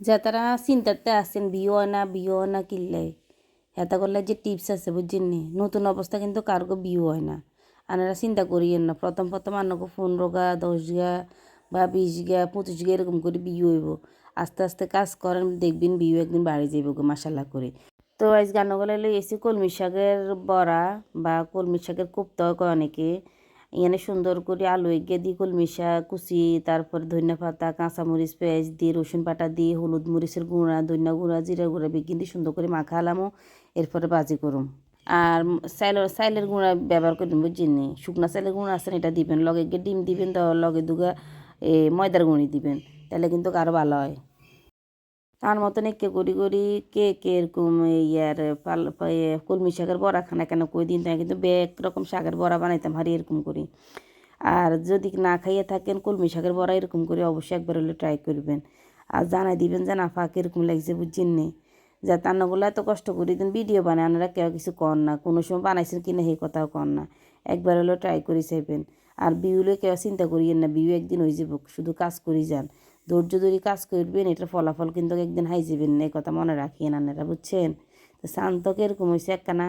যা তারা চিন্তাতে আছেন বিয়ে হয় না কিনলে হেতা করলে যে টিপস আছে বুঝছেন নি নতুন অবস্থা কিন্তু কারগো বিয়ে হয় না আনারা চিন্তা করিয়েন না প্রথম আনাকে 15 গা 10 গা বা 20 গা 25 গা এরকম করে বিয়ে হইব আস্তে আস্তে কাজ করেন দেখবেন বিয়ে একদিন বাড়ি যাইব গো মাসাল্লাহ করে। তো আজ গানগুলো লই এসি কলমি শাকের বড়া বা কলমি শাকের কোপ্তা কয় অনেকে এখানে সুন্দর করে আলু এগিয়ে দিই কলমি শাক কুচি তারপর ধনিয়া পাতা কাঁচামরিচ পেঁয়াজ দিয়ে রসুন বাটা দিয়ে হলুদ মরিচের গুঁড়া ধনিয়া গুঁড়া জিরা গুঁড়া বেগিন দিয়ে সুন্দর করে মাখা আলামো এরপরে বাজি করুম। আর চাইলের গুঁড়া ব্যবহার করবেন বুঝছেন নি শুকনা চাইলের গুঁড়া আছেন এটা দিবেন লগে গিয়ে ডিম দিবেন লগে দুগা ময়দার গুঁড়ি দিবেন তাহলে কিন্তু আরও ভালো হয়। তার মতন একে করি করি কে এরকম ইয়ার কলমি শাকের বড়া খানা কেন কই দিন তাই কিন্তু বেগ রকম শাকের বড়া বানাইতাম হারি এরকম করি। আর যদি না খাইয়ে থাকেন কলমি শাকের বড়া এরকম করে অবশ্যই একবার হলে ট্রাই করবেন আর জানাই দিবেন যে না ফাঁক এরকম লাগছে বুঝছেন নি যা রান্নাগুলো এত কষ্ট করে দিন ভিডিও বানায় আপনারা কেউ কিছু কর না কোনো সময় বানাইছেন কিনা সেই কথাও কর না একবার হলেও ট্রাই করে চাইবেন। আর বিউলে কেউ চিন্তা করিয়েন না বিউ একদিন হয়ে যাব শুধু কাজ করি যান ধৈর্য ধরে কাজ করবেন এটার ফলাফল কিন্তু একদিন হাই যাবেন এই কথা মনে রাখিয়েন আপনারা বুঝছেন। তো শান্তকে এরকম হয়েছে একখানা